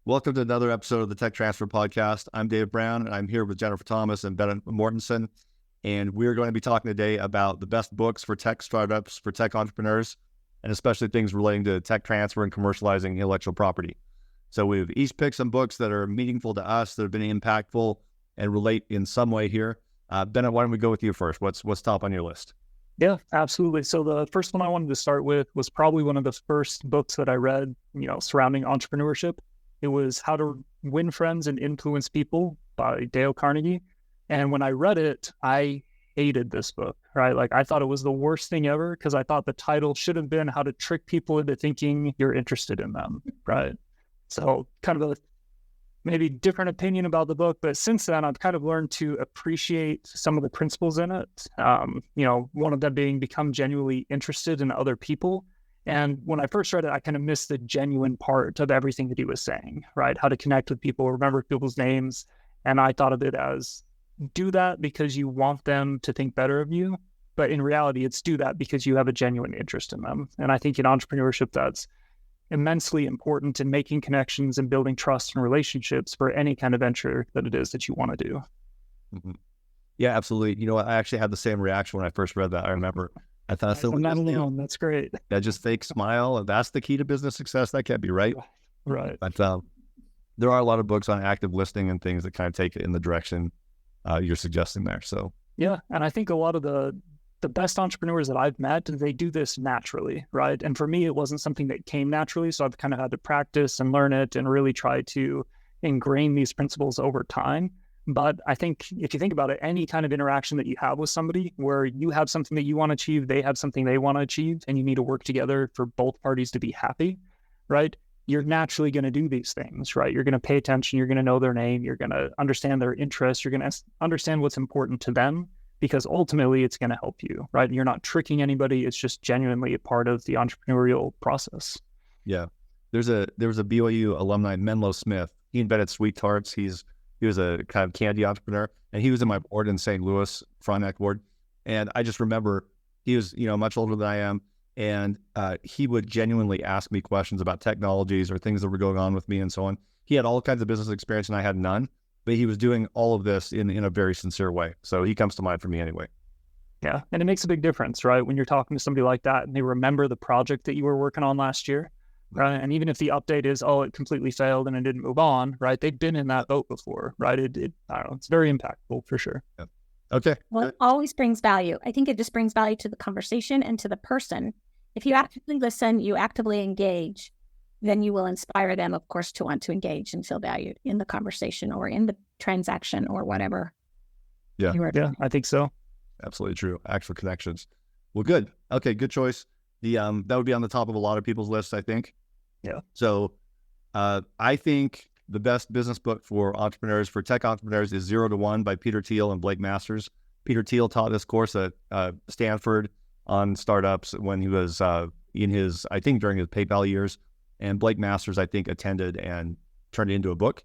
Welcome to another episode of the Tech Transfer Podcast. I'm Dave Brown, and I'm here with Jennifer Thomas and Bennett Mortensen, and we're going to be talking today about the best books for tech startups, for tech entrepreneurs, and especially things relating to tech transfer and commercializing intellectual property. So we've each picked some books that are meaningful to us, that have been impactful, and relate in some way here. Bennett, why don't we go with you first? What's top on your list? Yeah, absolutely. So the first one I wanted to start with was probably one of the first books that I read, surrounding entrepreneurship. It was How to Win Friends and Influence People by Dale Carnegie. And when I read it, I hated this book, right? Like I thought it was the worst thing ever because I thought the title should have been How to Trick People into Thinking You're Interested in Them, right? So kind of a maybe different opinion about the book, but since then I've kind of learned to appreciate some of the principles in it. One of them being become genuinely interested in other people. And when I first read it, I kind of missed the genuine part of everything that he was saying, right? How to connect with people, remember people's names. And I thought of it as do that because you want them to think better of you. But in reality, it's do that because you have a genuine interest in them. And I think in entrepreneurship, that's immensely important in making connections and building trust and relationships for any kind of venture that it is that you want to do. Mm-hmm. Yeah, absolutely. I actually had the same reaction when I first read that. I remember I thought, I'm not alone. That's great. That just fake smile, and that's the key to business success. That can't be right. Right. But there are a lot of books on active listening and things that kind of take it in the direction you're suggesting there. So yeah, and I think a lot of the best entrepreneurs that I've met, they do this naturally, right? And for me, it wasn't something that came naturally. So I've kind of had to practice and learn it and really try to ingrain these principles over time. But I think if you think about it, any kind of interaction that you have with somebody where you have something that you want to achieve, they have something they want to achieve, and you need to work together for both parties to be happy, right? You're naturally going to do these things, right? You're going to pay attention. You're going to know their name. You're going to understand their interests. You're going to understand what's important to them because ultimately it's going to help you, right? You're not tricking anybody. It's just genuinely a part of the entrepreneurial process. Yeah. There was a BYU alumni, Menlo Smith. He invented Sweet Tarts. He was a kind of candy entrepreneur, and he was in my board in St. Louis, Frontenac board. And I just remember he was, much older than I am. And he would genuinely ask me questions about technologies or things that were going on with me and so on. He had all kinds of business experience and I had none, but he was doing all of this in a very sincere way. So he comes to mind for me anyway. Yeah. And it makes a big difference, right? When you're talking to somebody like that and they remember the project that you were working on last year. Right. And even if the update is, it completely failed and it didn't move on, right? They've been in that boat before, right? I don't know. It's very impactful for sure. Yeah. Okay. Well, it always brings value. I think it just brings value to the conversation and to the person. If you actively listen, you actively engage, then you will inspire them, of course, to want to engage and feel valued in the conversation or in the transaction or whatever. Yeah. Yeah, I think so. Absolutely true. Actual connections. Well, good. Okay. Good choice. That would be on the top of a lot of people's lists, I think. Yeah. So I think the best business book for entrepreneurs, for tech entrepreneurs, is 0 to 1 by Peter Thiel and Blake Masters. Peter Thiel taught this course at Stanford on startups when he was during his PayPal years. And Blake Masters, I think, attended and turned it into a book.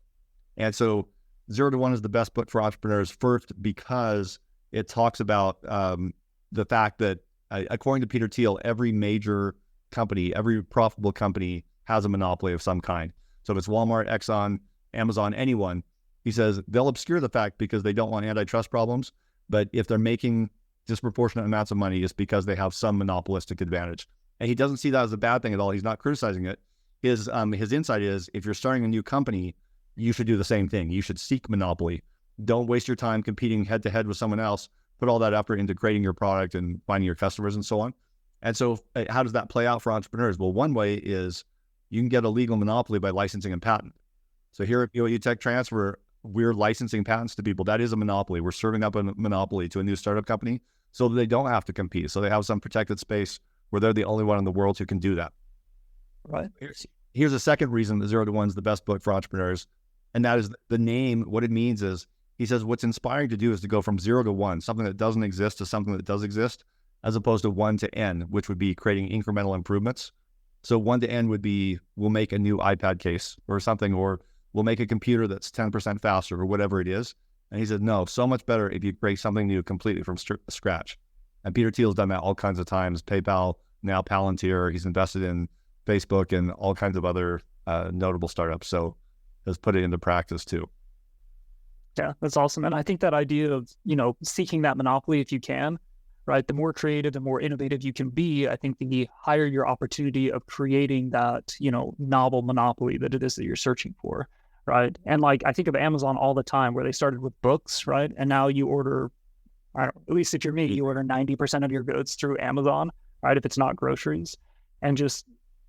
And so 0 to 1 is the best book for entrepreneurs, first because it talks about the fact that according to Peter Thiel, every major company, every profitable company has a monopoly of some kind. So if it's Walmart, Exxon, Amazon, anyone, he says they'll obscure the fact because they don't want antitrust problems. But if they're making disproportionate amounts of money, it's because they have some monopolistic advantage. And he doesn't see that as a bad thing at all. He's not criticizing it. His insight is if you're starting a new company, you should do the same thing. You should seek monopoly. Don't waste your time competing head to head with someone else. Put all that effort into creating your product and finding your customers and so on. And so how does that play out for entrepreneurs? Well, one way is you can get a legal monopoly by licensing and patent. So here at BYU Tech Transfer, we're licensing patents to people. That is a monopoly. We're serving up a monopoly to a new startup company so that they don't have to compete. So they have some protected space where they're the only one in the world who can do that. Right. Here's a second reason that 0 to 1 is the best book for entrepreneurs. And that is the name. What it means is, he says, what's inspiring to do is to go from 0 to 1, something that doesn't exist to something that does exist, as opposed to 1 to N, which would be creating incremental improvements. So 1 to N would be, we'll make a new iPad case or something, or we'll make a computer that's 10% faster or whatever it is. And he said, no, so much better if you create something new completely from scratch. And Peter Thiel's done that all kinds of times. PayPal, now Palantir. He's invested in Facebook and all kinds of other notable startups. So has put it into practice too. Yeah, that's awesome. And I think that idea of, seeking that monopoly if you can, right? The more creative, the more innovative you can be, I think the higher your opportunity of creating that, novel monopoly that it is that you're searching for, right? And like, I think of Amazon all the time where they started with books, right? And now you order, at least if you're me, you order 90% of your goods through Amazon, right? If it's not groceries. And just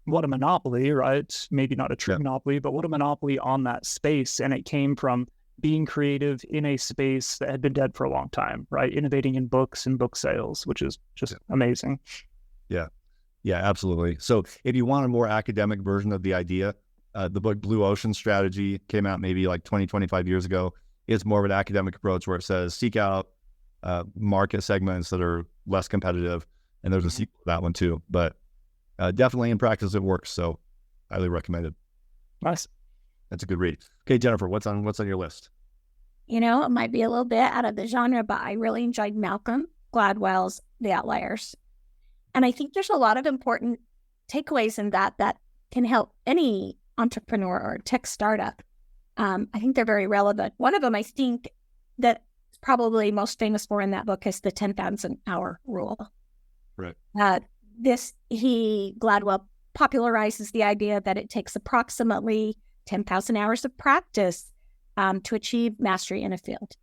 what a monopoly, right? Maybe not a true monopoly, but what a monopoly on that space. And it came from being creative in a space that had been dead for a long time, right? Innovating in books and book sales, which is just amazing. Yeah, absolutely. So if you want a more academic version of the idea, the book Blue Ocean Strategy came out maybe like 20, 25 years ago. It's more of an academic approach where it says seek out market segments that are less competitive. And there's a sequel to that one too. But definitely in practice, it works. So highly recommended. Nice. That's a good read. Okay, Jennifer, what's on your list? It might be a little bit out of the genre, but I really enjoyed Malcolm Gladwell's The Outliers. And I think there's a lot of important takeaways in that can help any entrepreneur or tech startup. I think they're very relevant. One of them, I think, that's probably most famous for in that book is the 10,000 hour rule. Right. Gladwell popularizes the idea that it takes approximately 10,000 hours of practice to achieve mastery in a field.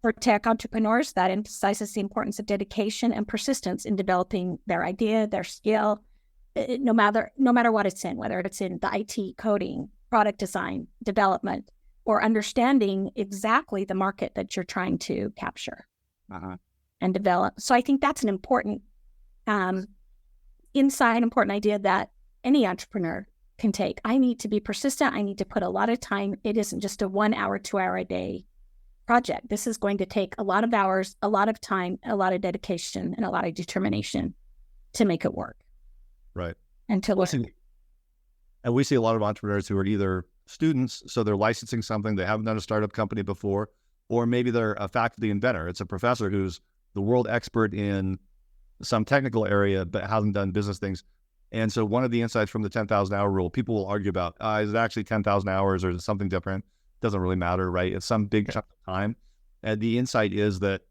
For tech entrepreneurs, that emphasizes the importance of dedication and persistence in developing their idea, their skill, no matter what it's in, whether it's in the IT, coding, product design, development, or understanding exactly the market that you're trying to capture and develop. So I think that's an important insight, important idea that any entrepreneur can take. I need to be persistent. I need to put a lot of time. It isn't just a 1 hour, 2 hour a day project. This is going to take a lot of hours, a lot of time, a lot of dedication, and a lot of determination to make it work. Right. And to listen. And we see a lot of entrepreneurs who are either students, so they're licensing something, they haven't done a startup company before, or maybe they're a faculty inventor. It's a professor who's the world expert in some technical area, but hasn't done business things. And so one of the insights from the 10,000 hour rule, people will argue about, is it actually 10,000 hours or is it something different? Doesn't really matter, right? It's some big chunk of time. And the insight is that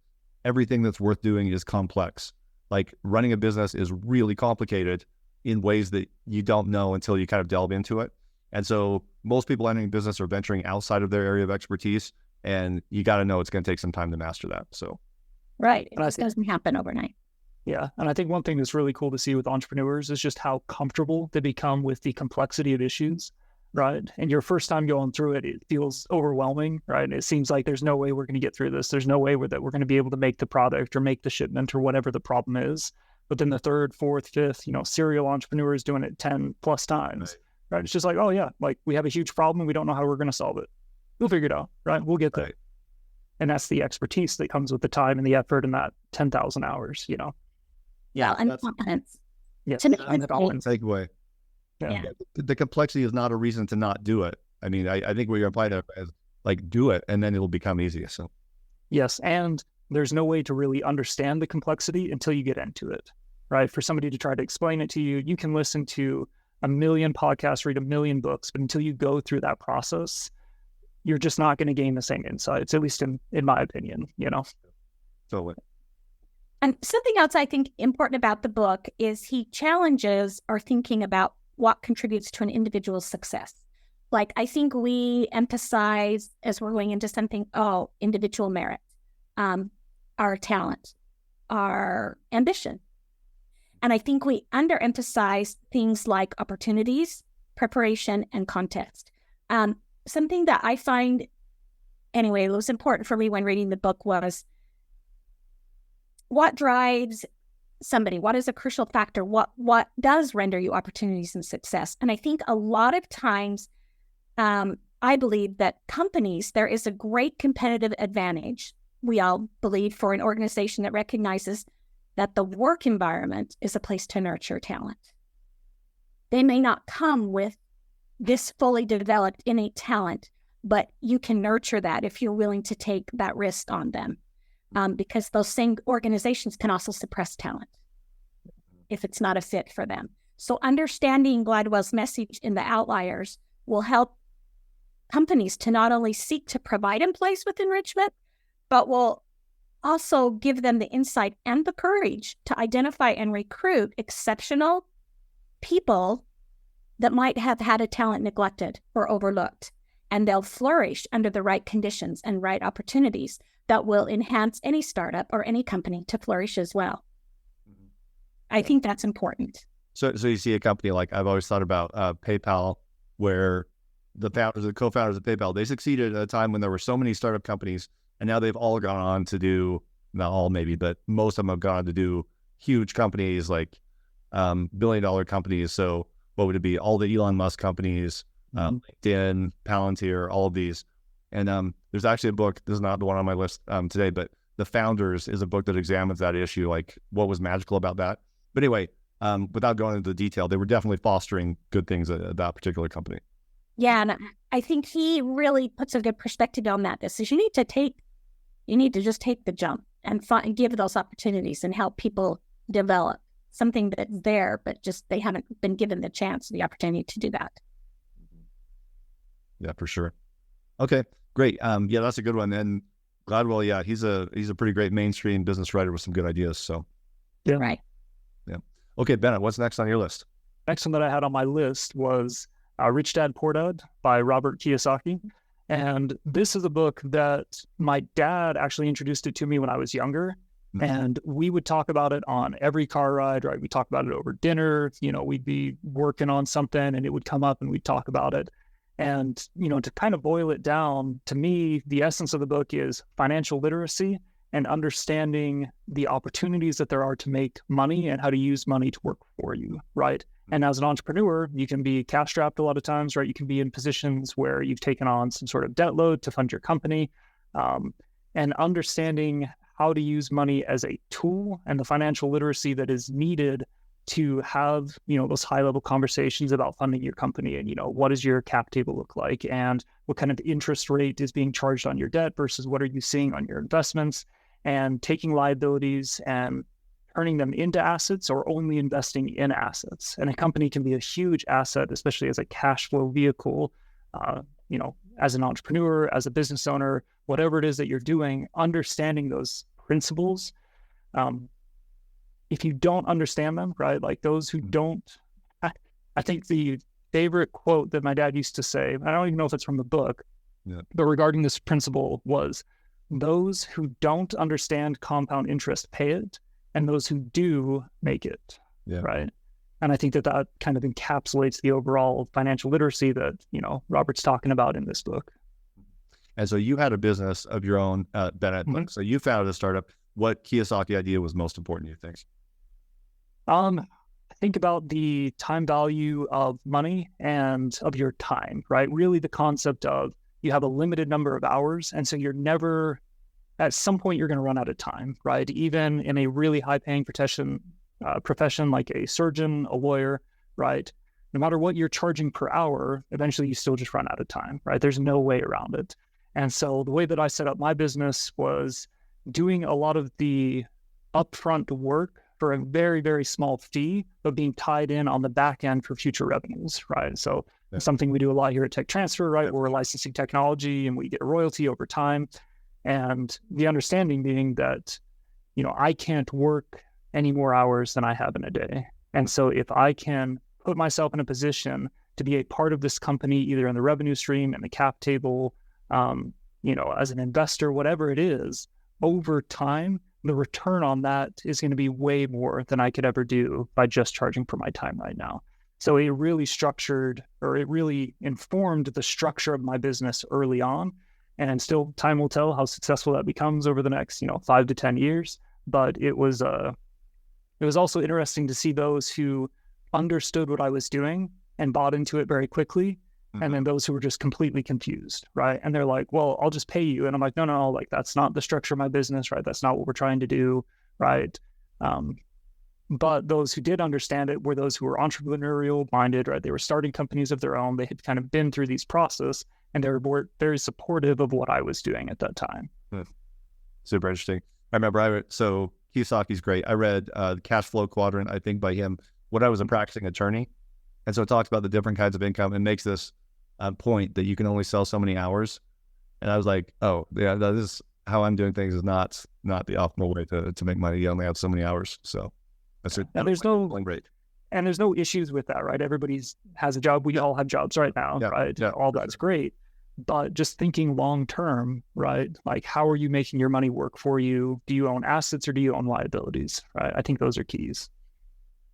everything that's worth doing is complex. Like running a business is really complicated in ways that you don't know until you kind of delve into it. And so most people entering business are venturing outside of their area of expertise, and you got to know it's going to take some time to master that. So, right. It just doesn't happen overnight. Yeah. And I think one thing that's really cool to see with entrepreneurs is just how comfortable they become with the complexity of issues, right? And your first time going through it, it feels overwhelming, right? It seems like there's no way we're going to get through this. There's no way that we're going to be able to make the product or make the shipment or whatever the problem is. But then the third, fourth, fifth, serial entrepreneurs doing it 10 plus times, right? It's just like, oh yeah, like we have a huge problem and we don't know how we're going to solve it. We'll figure it out, right? We'll get there. And that's the expertise that comes with the time and the effort and that 10,000 hours, Yeah, and confidence. Yes, and takeaway. Yeah. The complexity is not a reason to not do it. I mean, I think what you're implying is like do it and then it'll become easier. So yes, and there's no way to really understand the complexity until you get into it, right? For somebody to try to explain it to you, you can listen to 1 million podcasts, read 1 million books, but until you go through that process, you're just not going to gain the same insights, at least in my opinion, Totally. And something else I think important about the book is he challenges our thinking about what contributes to an individual's success. Like, I think we emphasize as we're going into something, individual merit, our talent, our ambition. And I think we underemphasize things like opportunities, preparation, and context. Something that I find, anyway, it was important for me when reading the book was what drives somebody? What is a crucial factor? What does render you opportunities and success? And I think a lot of times, I believe that companies, there is a great competitive advantage, we all believe, for an organization that recognizes that the work environment is a place to nurture talent. They may not come with this fully developed innate talent, but you can nurture that if you're willing to take that risk on them. Because those same organizations can also suppress talent if it's not a fit for them. So understanding Gladwell's message in The Outliers will help companies to not only seek to provide employees with enrichment, but will also give them the insight and the courage to identify and recruit exceptional people that might have had a talent neglected or overlooked. And they'll flourish under the right conditions and right opportunities that will enhance any startup or any company to flourish as well. I think that's important. So you see a company like, I've always thought about PayPal, where the co-founders of PayPal, they succeeded at a time when there were so many startup companies, and now they've all gone on to do, not all maybe, but most of them have gone on to do huge companies, like billion-dollar companies. So what would it be? All the Elon Musk companies, LinkedIn, Palantir, all of these. And there's actually a book, this is not the one on my list today, but The Founders is a book that examines that issue, like what was magical about that. But anyway, without going into the detail, they were definitely fostering good things at that particular company. Yeah, and I think he really puts a good perspective on that. This is you need to just take the jump and give those opportunities and help people develop something that's there, but just they haven't been given the chance, the opportunity to do that. Yeah, for sure. Okay, great. Yeah, that's a good one. And Gladwell, yeah, he's a pretty great mainstream business writer with some good ideas. So, yeah, right. Yeah. Okay, Bennett, what's next on your list? Next one that I had on my list was Rich Dad Poor Dad by Robert Kiyosaki. And this is a book that my dad actually introduced it to me when I was younger. And we would talk about it on every car ride, right? We talk about it over dinner. We'd be working on something and it would come up and we'd talk about it. And, to kind of boil it down, to me, the essence of the book is financial literacy and understanding the opportunities that there are to make money and how to use money to work for you, right? And as an entrepreneur, you can be cash strapped a lot of times, right? You can be in positions where you've taken on some sort of debt load to fund your company, and understanding how to use money as a tool and the financial literacy that is needed to have, those high level conversations about funding your company and, what does your cap table look like and what kind of interest rate is being charged on your debt versus what are you seeing on your investments, and taking liabilities and turning them into assets or only investing in assets. And a company can be a huge asset, especially as a cash flow vehicle, as an entrepreneur, as a business owner, whatever it is that you're doing, understanding those principles. If you don't understand them, right, like those who don't, I think the favorite quote that my dad used to say, I don't even know if it's from the book, but regarding this principle was, those who don't understand compound interest pay it, and those who do make it, right? And I think that kind of encapsulates the overall financial literacy that, Robert's talking about in this book. And so you had a business of your own, Bennett. Mm-hmm. So you founded a startup. What Kiyosaki idea was most important, you think? I think about the time value of money and of your time, right? Really the concept of you have a limited number of hours. And so you're never, at some point, you're going to run out of time, right? Even in a really high paying profession like a surgeon, a lawyer, right? No matter what you're charging per hour, eventually you still just run out of time, right? There's no way around it. And so the way that I set up my business was doing a lot of the upfront work for a very, very small fee, but being tied in on the back end for future revenues, right? So something we do a lot here at Tech Transfer, right? We're licensing technology and we get a royalty over time. And the understanding being that, I can't work any more hours than I have in a day. And so if I can put myself in a position to be a part of this company, either in the revenue stream and the cap table, as an investor, whatever it is, over time, the return on that is going to be way more than I could ever do by just charging for my time right now. So it really informed the structure of my business early on. And still time will tell how successful that becomes over the next, 5 to 10 years. But it was also interesting to see those who understood what I was doing and bought into it very quickly. And then those who were just completely confused, right? And they're like, well, I'll just pay you. And I'm like, no, like that's not the structure of my business, right? That's not what we're trying to do, right? But those who did understand it were those who were entrepreneurial minded, right? They were starting companies of their own. They had kind of been through these process and they were very supportive of what I was doing at that time. Super interesting. I remember, so Kiyosaki's great. I read the Cash Flow Quadrant, I think by him, when I was a practicing attorney. And so it talks about the different kinds of income and makes this point that you can only sell so many hours. And I was like, oh yeah, this is how I'm doing things is not the optimal way to make money. You only have so many hours. So that's it. And there's no issues with that, right? Everybody has a job. We all have jobs right now, right? Yeah, all that's great. But just thinking long term, right? Like, how are you making your money work for you? Do you own assets or do you own liabilities, right? I think those are keys.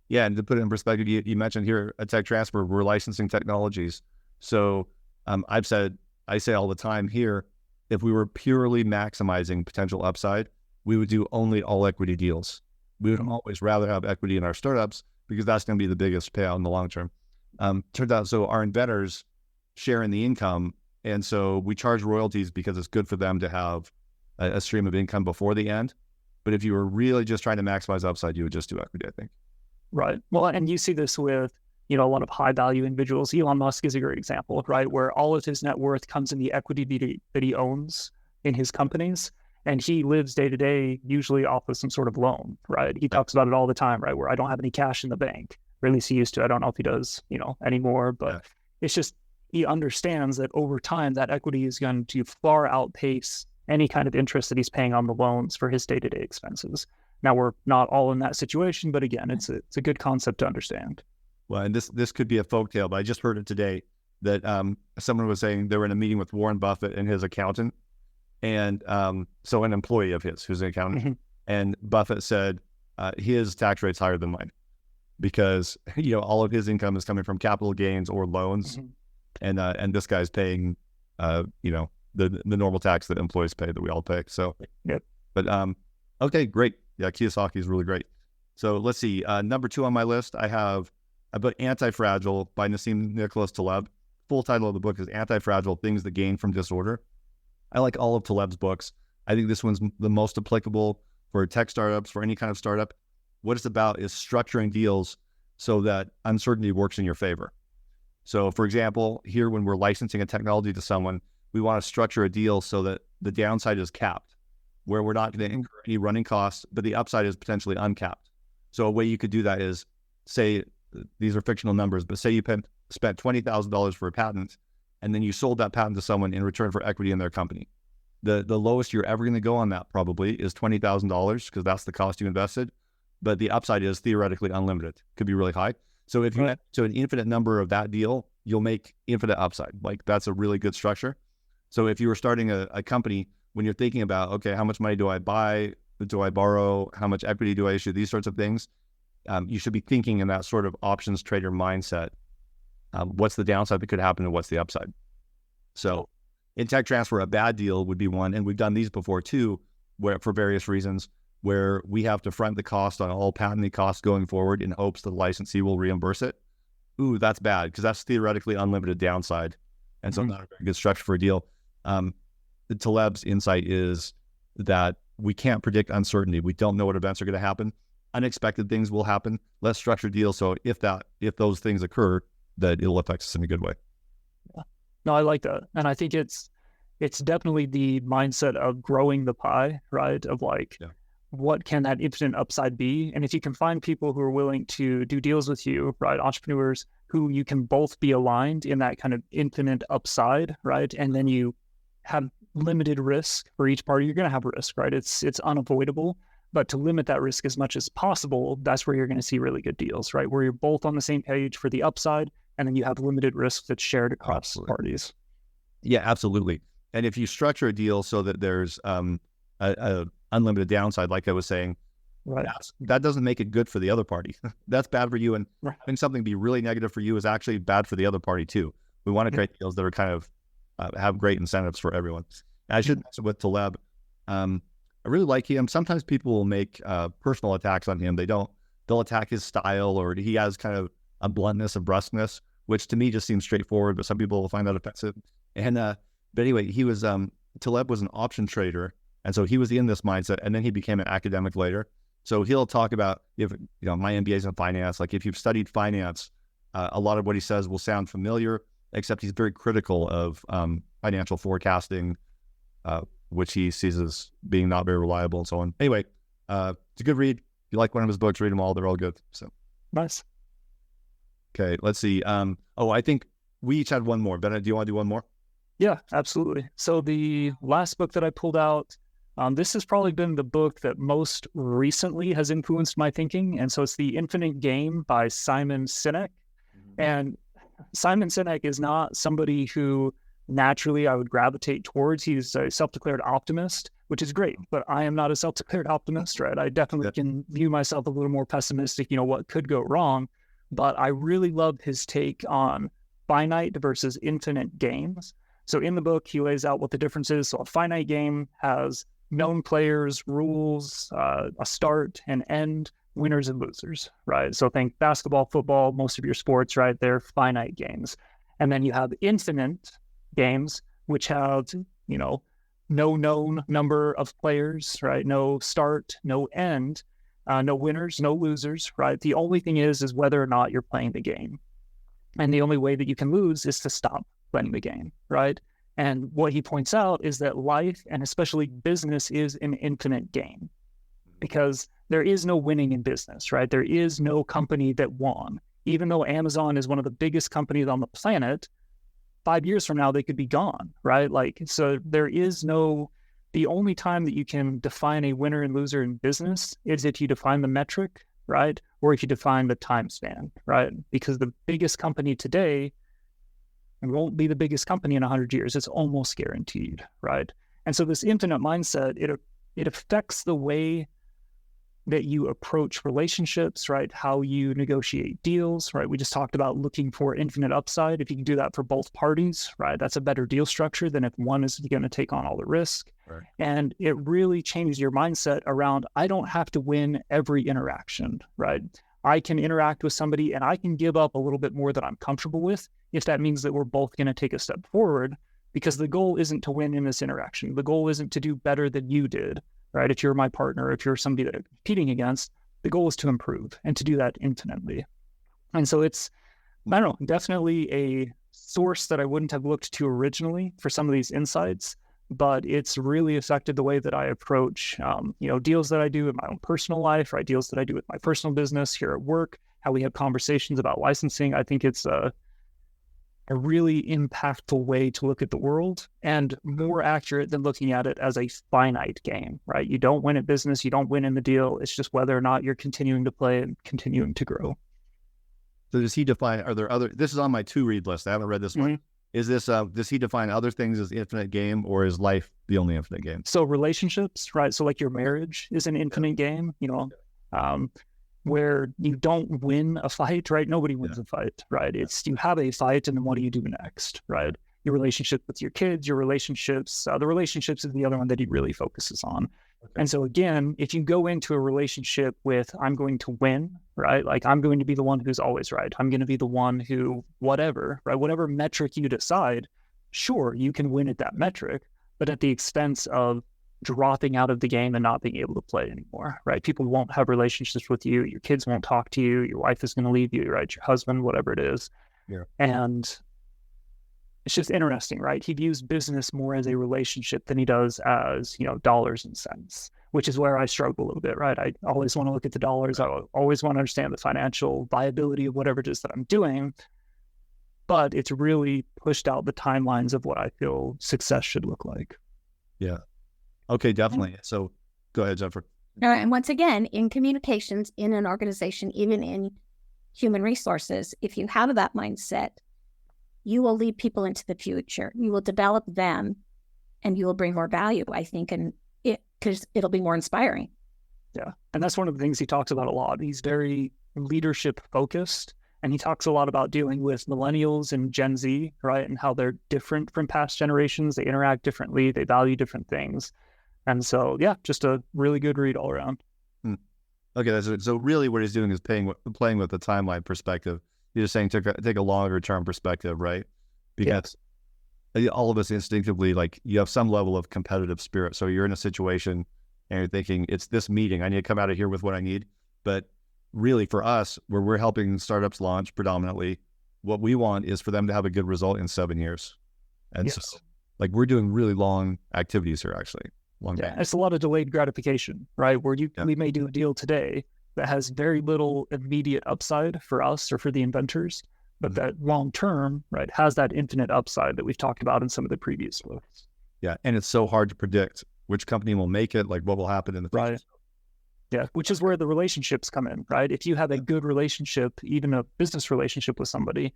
Yeah, and to put it in perspective, you mentioned here at Tech Transfer, we're licensing technologies. So I say all the time here, if we were purely maximizing potential upside, we would do only all equity deals. We would always rather have equity in our startups because that's going to be the biggest payout in the long term. Turns out, so our inventors share in the income. And so we charge royalties because it's good for them to have a stream of income before the end. But if you were really just trying to maximize upside, you would just do equity, I think. Right. Well, and you see this with, a lot of high value individuals. Elon Musk is a great example, right? Where all of his net worth comes in the equity that he owns in his companies. And he lives day to day, usually off of some sort of loan, right? He talks about it all the time, right? Where I don't have any cash in the bank, or at least he used to. I don't know if he does, anymore, but it's just, he understands that over time, that equity is going to far outpace any kind of interest that he's paying on the loans for his day-to-day expenses. Now, we're not all in that situation, but again, it's a good concept to understand. Well, and this could be a folktale, but I just heard it today that someone was saying they were in a meeting with Warren Buffett and his accountant, and so an employee of his who's an accountant, and Buffett said his tax rate's higher than mine because all of his income is coming from capital gains or loans. And this guy's paying, the normal tax that employees pay, that we all pay. So, but okay, great. Yeah, Kiyosaki is really great. So let's see. Number 2 on my list, I have a book, Anti-Fragile by Nassim Nicholas Taleb. Full title of the book is Anti-Fragile: Things That Gain from Disorder. I like all of Taleb's books. I think this one's the most applicable for tech startups, for any kind of startup. What it's about is structuring deals so that uncertainty works in your favor. So for example, here when we're licensing a technology to someone, we want to structure a deal so that the downside is capped, where we're not going to incur any running costs, but the upside is potentially uncapped. So a way you could do that is, say, these are fictional numbers, but say you spent $20,000 for a patent, and then you sold that patent to someone in return for equity in their company. The lowest you're ever going to go on that probably is $20,000 because that's the cost you invested, but the upside is theoretically unlimited. Could be really high. So if you get to an infinite number of that deal, you'll make infinite upside. Like, that's a really good structure. So if you were starting a company, when you're thinking about, okay, how much money do I buy? Do I borrow? How much equity do I issue? These sorts of things. You should be thinking in that sort of options trader mindset. What's the downside that could happen and what's the upside? So in tech transfer, a bad deal would be one. And we've done these before too, where for various reasons, where we have to front the cost on all patenting costs going forward in hopes that the licensee will reimburse it. Ooh, that's bad because that's theoretically unlimited downside. And so not a very good structure for a deal. Taleb's insight is that we can't predict uncertainty. We don't know what events are going to happen. Unexpected things will happen. Let's structure deals so if those things occur, that it'll affect us in a good way. Yeah. No, I like that. And I think it's definitely the mindset of growing the pie, right? Of like, what can that infinite upside be? And if you can find people who are willing to do deals with you, right? Entrepreneurs who you can both be aligned in that kind of infinite upside, right? And then you have limited risk for each party. You're going to have risk, right? It's unavoidable, but to limit that risk as much as possible, that's where you're going to see really good deals, right? Where you're both on the same page for the upside, and then you have limited risk that's shared across parties. Yeah, absolutely. And if you structure a deal so that there's a unlimited downside, like I was saying, right, that doesn't make it good for the other party. That's bad for you. And having something be really negative for you is actually bad for the other party too. We want to create deals that are kind of have great incentives for everyone. And I should mention with Taleb, I really like him. Sometimes people will make personal attacks on him. They'll attack his style, or he has kind of a bluntness, a brusqueness, which to me just seems straightforward, but some people will find that offensive. And but anyway, he was Taleb was an option trader, and so he was in this mindset, and then he became an academic later. So he'll talk about, if my MBA's in finance, like if you've studied finance, a lot of what he says will sound familiar, except he's very critical of financial forecasting, which he sees as being not very reliable and so on. Anyway, it's a good read. If you like one of his books, read them all. They're all good. So nice. Okay, let's see. I think we each had one more. Bennett, do you want to do one more? Yeah, absolutely. So the last book that I pulled out, this has probably been the book that most recently has influenced my thinking. And so it's The Infinite Game by Simon Sinek. And Simon Sinek is not somebody who naturally I would gravitate towards. He's a self-declared optimist, which is great, but I am not a self-declared optimist, right? I definitely can view myself a little more pessimistic, what could go wrong. But I really love his take on finite versus infinite games. So in the book, he lays out what the difference is. So a finite game has known players, rules, a start, an end, winners and losers, right? So think basketball, football, most of your sports, right? They're finite games. And then you have infinite games, which have, no known number of players, right? No start, no end, no winners, no losers, right? The only thing is whether or not you're playing the game. And the only way that you can lose is to stop playing the game, right? And what he points out is that life, and especially business, is an infinite game, because there is no winning in business, right? There is no company that won. Even though Amazon is one of the biggest companies on the planet, 5 years from now, they could be gone, right? So there is the only time that you can define a winner and loser in business is if you define the metric, right? Or if you define the time span, right? Because the biggest company today won't be the biggest company in 100 years. It's almost guaranteed, right? And so this infinite mindset, it affects the way that you approach relationships, right? How you negotiate deals, right? We just talked about looking for infinite upside. If you can do that for both parties, right? That's a better deal structure than if one is going to take on all the risk. Right. And it really changes your mindset around, I don't have to win every interaction, right? I can interact with somebody and I can give up a little bit more than I'm comfortable with if that means that we're both going to take a step forward, because the goal isn't to win in this interaction. The goal isn't to do better than you did, right? If you're my partner, if you're somebody that I'm competing against, the goal is to improve and to do that infinitely. And so it's, I don't know, definitely a source that I wouldn't have looked to originally for some of these insights, but it's really affected the way that I approach, deals that I do in my own personal life, right? Deals that I do with my personal business here at work, how we have conversations about licensing. I think it's a really impactful way to look at the world, and more accurate than looking at it as a finite game, right? You don't win at business, you don't win in the deal. It's just whether or not you're continuing to play and continuing to grow. So does he define, are there other, this is on my to read list. I haven't read this one. Is this, does he define other things as the infinite game, or is life the only infinite game? So relationships, right? So like your marriage is an infinite game, where you don't win a fight, right? Nobody wins a fight, right? It's, you have a fight and then what do you do next, right? Your relationship with your kids, your relationships, the relationships is the other one that he really focuses on. Okay. And so again, if you go into a relationship with, I'm going to win, right? Like I'm going to be the one who's always right. I'm going to be the one who, whatever, right? Whatever metric you decide, sure, you can win at that metric, but at the expense of dropping out of the game and not being able to play anymore, right? People won't have relationships with you. Your kids won't talk to you. Your wife is going to leave you, right? Your husband, whatever it is. Yeah. And it's just interesting, right? He views business more as a relationship than he does as, dollars and cents, which is where I struggle a little bit, right? I always want to look at the dollars. I always want to understand the financial viability of whatever it is that I'm doing, but it's really pushed out the timelines of what I feel success should look like. Yeah. Okay, definitely. So go ahead, Jennifer. All right. And once again, in communications, in an organization, even in human resources, if you have that mindset, you will lead people into the future. You will develop them and you will bring more value, I think, and because it'll be more inspiring. Yeah. And that's one of the things he talks about a lot. He's very leadership focused, and he talks a lot about dealing with millennials and Gen Z, right? And how they're different from past generations. They interact differently. They value different things. And so, yeah, just a really good read all around. Okay, so really what he's doing is playing with the timeline perspective. He's just saying take a longer term perspective, right? Because all of us instinctively, like, you have some level of competitive spirit. So you're in a situation and you're thinking, it's this meeting, I need to come out of here with what I need. But really for us, where we're helping startups launch predominantly, what we want is for them to have a good result in 7 years. And so like we're doing really long activities here, actually. It's a lot of delayed gratification, right? Where we may do a deal today that has very little immediate upside for us or for the inventors, but that long term, right, has that infinite upside that we've talked about in some of the previous books. Yeah. And it's so hard to predict which company will make it, like what will happen in the future. Right. Yeah. Which is where the relationships come in, right? If you have a good relationship, even a business relationship with somebody,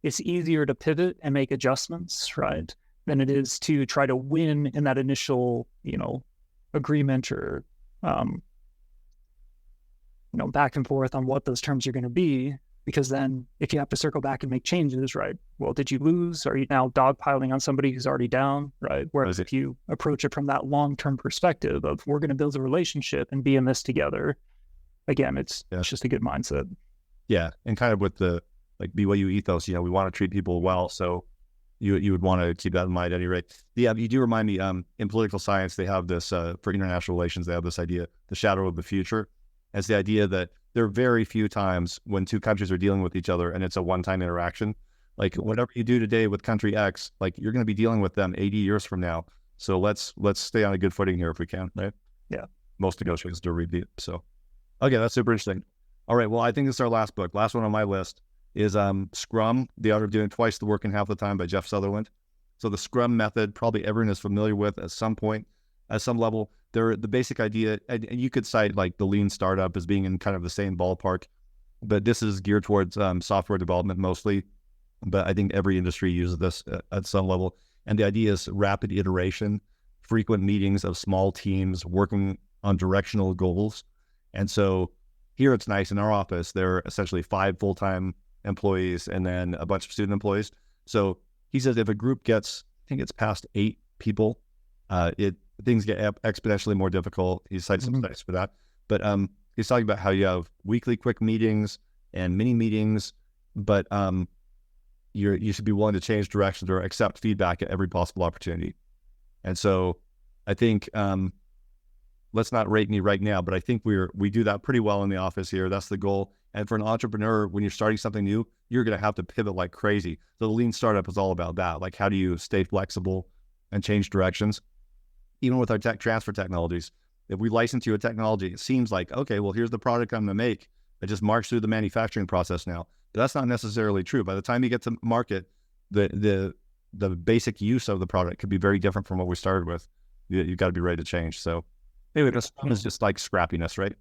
it's easier to pivot and make adjustments, right, than it is to try to win in that initial, agreement or, back and forth on what those terms are going to be. Because then if you have to circle back and make changes, right, well, did you lose? Are you now dogpiling on somebody who's already down, right? Whereas if you approach it from that long-term perspective of we're going to build a relationship and be in this together, again, it's just a good mindset. Yeah. And kind of with the like BYU ethos, we want to treat people well. So you would want to keep that in mind at any rate. Yeah, you do remind me, in political science, they have this, for international relations, they have this idea, the shadow of the future, as the idea that there are very few times when two countries are dealing with each other and it's a one-time interaction. Like whatever you do today with country X, like you're going to be dealing with them 80 years from now. So let's stay on a good footing here if we can, right? Yeah. Most negotiations do repeat. So, okay, that's super interesting. All right, well, I think this is our last book. Last one on my list is Scrum, The Art of Doing Twice the Work in Half the Time by Jeff Sutherland. So the Scrum method, probably everyone is familiar with at some point, at some level. The basic idea, and you could cite like the lean startup as being in kind of the same ballpark, but this is geared towards software development mostly. But I think every industry uses this at some level. And the idea is rapid iteration, frequent meetings of small teams working on directional goals. And so here it's nice in our office, there are essentially 5 full-time employees and then a bunch of student employees. So he says if a group gets, I think it's past 8 people, things get exponentially more difficult. He cites some studies for that. But he's talking about how you have weekly quick meetings and mini meetings, but you should be willing to change directions or accept feedback at every possible opportunity. And so I think, let's not rate me right now, but I think we do that pretty well in the office here. That's the goal. And for an entrepreneur, when you're starting something new, you're going to have to pivot like crazy. So the lean startup is all about that. Like, how do you stay flexible and change directions? Even with our tech transfer technologies, if we license you a technology, it seems like, okay, well, here's the product I'm going to make. I just march through the manufacturing process now. But that's not necessarily true. By the time you get to market, the basic use of the product could be very different from what we started with. You've got to be ready to change. So maybe it's just like scrappiness, right?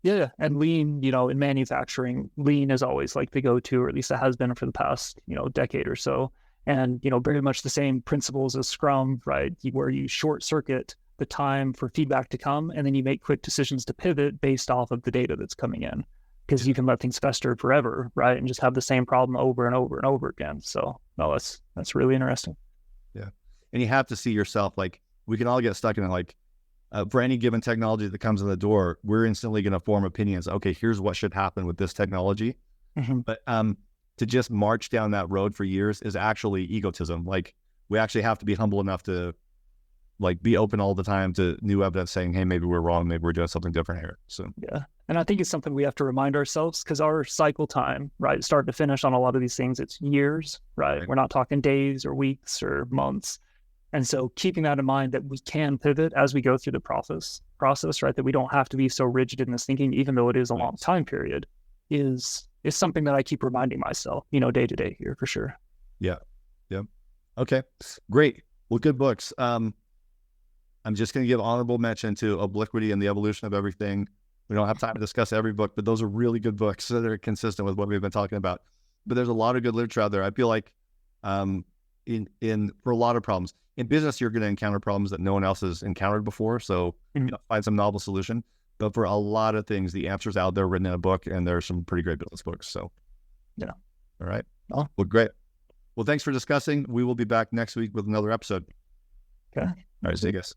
Yeah. And lean, in manufacturing, lean is always like the go-to, or at least it has been for the past, decade or so. And, very much the same principles as Scrum, right? Where you short circuit the time for feedback to come, and then you make quick decisions to pivot based off of the data that's coming in, because you can let things fester forever, right? And just have the same problem over and over and over again. So no, that's really interesting. Yeah. And you have to see yourself, like, we can all get stuck in it, like, for any given technology that comes in the door, we're instantly going to form opinions. Okay, here's what should happen with this technology. But to just march down that road for years is actually egotism. Like, we actually have to be humble enough to like be open all the time to new evidence saying, hey, maybe we're wrong. Maybe we're doing something different here. So, yeah. And I think it's something we have to remind ourselves, because our cycle time, right, start to finish on a lot of these things, it's years, right? We're not talking days or weeks or months. And so keeping that in mind, that we can pivot as we go through the process, right? That we don't have to be so rigid in this thinking, even though it is a long time period, is something that I keep reminding myself, day to day here for sure. Yeah. Okay, great. Well, good books. I'm just going to give honorable mention to Obliquity and the Evolution of Everything. We don't have time to discuss every book, but those are really good books. So they're consistent with what we've been talking about. But there's a lot of good literature out there. I feel like for a lot of problems in business, you're going to encounter problems that no one else has encountered before. So find some novel solution. But for a lot of things, the answer's out there written in a book, and there's some pretty great business books. So, yeah. All right. Well, great. Well, thanks for discussing. We will be back next week with another episode. Okay. All right. See you guys.